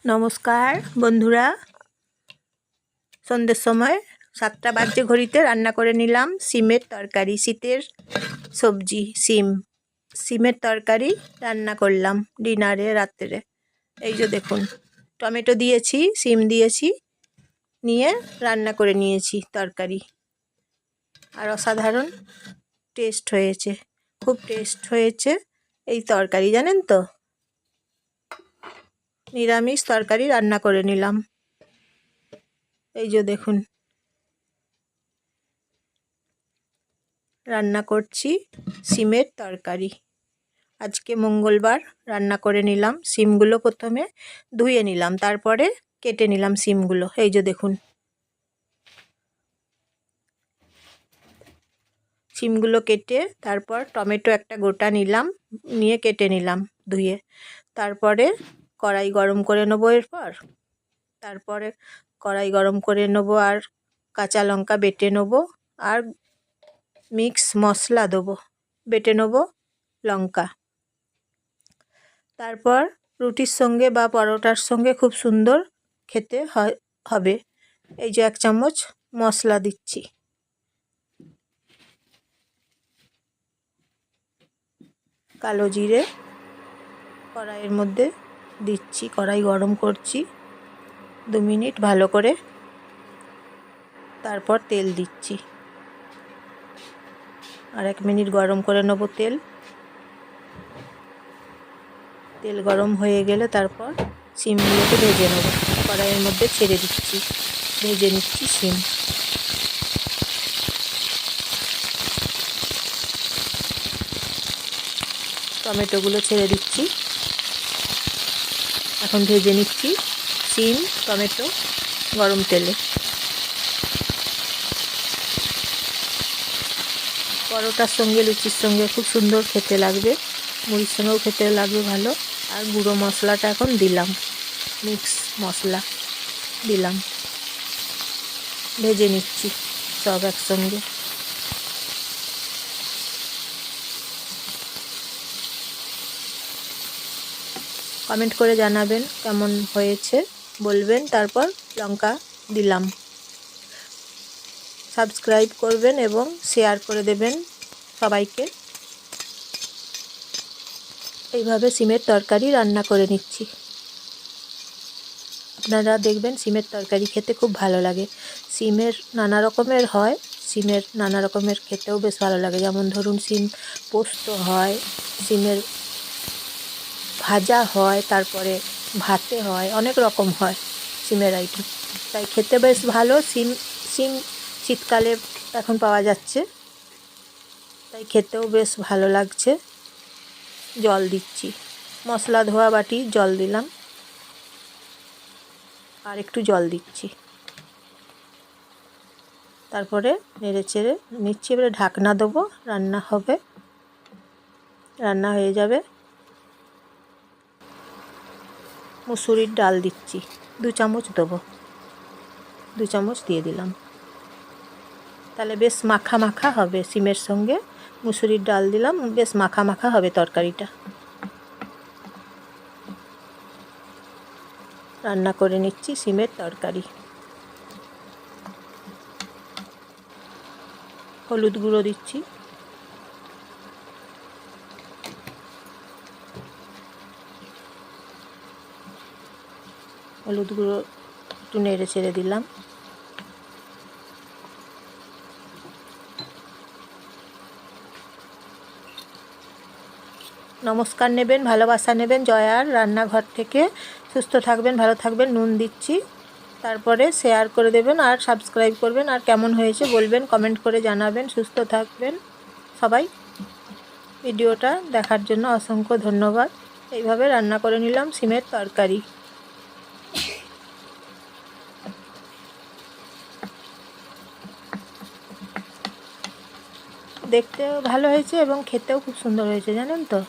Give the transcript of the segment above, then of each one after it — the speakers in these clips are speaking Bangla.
নমস্কার বন্ধুরা, সন্ধ্যের সময় 7টা বাজে ঘড়িতে রান্না করে নিলাম সিমের তরকারি। শীতের সবজি সিমের তরকারি রান্না করলাম ডিনারে রাত্রে। এই যে দেখুন, টমেটো দিয়েছি, সিম দিয়েছি, নিয়ে রান্না করে নিয়েছি তরকারি। আর অসাধারণ টেস্ট হয়েছে, খুব টেস্ট হয়েছে এই তরকারি, জানেন তো। নিরামিষ তরকারি রান্না করে নিলাম। এই যে দেখুন, রান্না করছি সিমের তরকারি। আজকে মঙ্গলবার রান্না করে নিলাম। সিমগুলো প্রথমে ধুয়ে নিলাম, তারপরে কেটে নিলাম সিমগুলো। এই যে দেখুন, সিমগুলো কেটে তারপর টমেটো একটা গোটা নিলাম, নিয়ে কেটে নিলাম ধুয়ে। তারপরে কড়াই গরম করে নেবো। তারপরে কড়াই গরম করে নেবো, আর কাঁচা লঙ্কা বেটে নেবো, আর মিক্স মশলা দেবো, বেটে নেবো লঙ্কা। তারপর রুটির সঙ্গে বা পরোটার সঙ্গে খুব সুন্দর খেতে হবে। এই যে 1 চামচ মশলা দিচ্ছি, কালো জিরে কড়াইয়ের মধ্যে দিচ্ছি। কড়াই গরম করছি 2 মিনিট ভালো করে, তারপর তেল দিচ্ছি। আর 1 মিনিট গরম করে নেব তেল গরম হয়ে গেলে তারপর সিমগুলোকে ভেজে নেব। কড়াইয়ের মধ্যে ছেড়ে দিচ্ছি, ভেজে নিচ্ছি সিম। টমেটোগুলো ছেড়ে দিচ্ছি, এখন ভেজে নিচ্ছি সিম টমেটো গরম তেলে। পরোটার সঙ্গে লুচির সঙ্গে খুব সুন্দর খেতে লাগবে, মুড়ির সঙ্গেও খেতে লাগবে ভালো। আর গুঁড়ো মশলাটা এখন দিলাম, মিক্স মশলা দিলাম, ভেজে নিচ্ছি সব একসঙ্গে। কমেন্ট করে জানাবেন কেমন হয়েছে, বলবেন। তারপর লঙ্কা দিলাম। সাবস্ক্রাইব করবেন এবং শেয়ার করে দেবেন সবাইকে। এইভাবে সিমের তরকারি রান্না করে নিচ্ছি। আপনারা দেখবেন সিমের তরকারি খেতে খুব ভালো লাগে। সিমের নানা রকমের হয়, সিমের নানা রকমের খেতেও বেশ ভালো লাগে। যেমন ধরুন, সিম পোস্ত হয়, সিমের ভাজা হয়, তারপরে ভাতে হয়, অনেক রকম হয় সিমের আইটেম। তাই খেতে বেশ ভালো। সিম শীতকালে এখন পাওয়া যাচ্ছে, তাই খেতেও বেশ ভালো লাগছে। জল দিচ্ছি, মশলা ধোয়া বাটি জল দিলাম, আর একটু জল দিচ্ছি। তারপরে নেড়ে চেড়ে নিচ্ছি। এবারে ঢাকনা দেবো, রান্না হবে, রান্না হয়ে যাবে। মুসুরির ডাল দিচ্ছি, 2 চামচ দেবো, 2 চামচ দিয়ে দিলাম। তাহলে বেশ মাখা মাখা হবে। সিমের সঙ্গে মুসুরির ডাল দিলাম, বেশ মাখা মাখা হবে তরকারিটা। রান্না করে নিচ্ছি সিমের তরকারি। হলুদ গুঁড়ো দিচ্ছি, হলুদ গুঁড়ো একটু নেড়ে ছেড়ে দিলাম। নমস্কার নেবেন, ভালোবাসা নেবেন জয়ার রান্নাঘর থেকে। সুস্থ থাকবেন, ভালো থাকবেন। নুন দিচ্ছি, তারপরে শেয়ার করে দেবেন আর সাবস্ক্রাইব করবেন। আর কেমন হয়েছে বলবেন, কমেন্ট করে জানাবেন। সুস্থ থাকবেন সবাই। ভিডিওটা দেখার জন্য অসংখ্য ধন্যবাদ। এইভাবে রান্না করে নিলাম সিমের তরকারি। দেখতেও ভালো হয়েছে এবং খেতেও খুব সুন্দর হয়েছে, জানেন তো।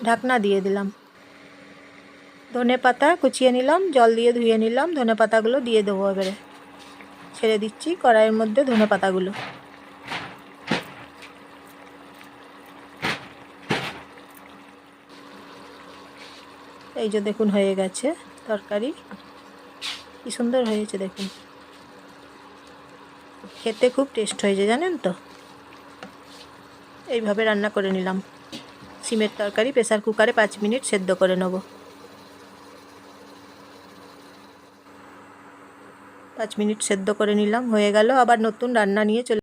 ঢাকনা দিয়ে দিলাম। ধনেপাতা কুচিয়ে নিলাম, জল দিয়ে ধুয়ে নিলাম। ধনেপাতাগুলো দিয়ে দেবো এবারে। ছেড়ে দিচ্ছি কড়াইয়ের মধ্যে ধনেপাতাগুলো। এই যে দেখুন হয়ে গেছে তরকারি, কি সুন্দর হয়েছে দেখুন, খেতে খুব টেস্ট হয়েছে জানেন তো। এইভাবে রান্না করে নিলাম। সিমের তরকারি প্রেসার কুকারে 5 মিনিট সেদ্ধ করে নেব। 5 মিনিট সেদ্ধ করে নিলাম, হয়ে গেল। আবার নতুন রান্না নিয়ে চলে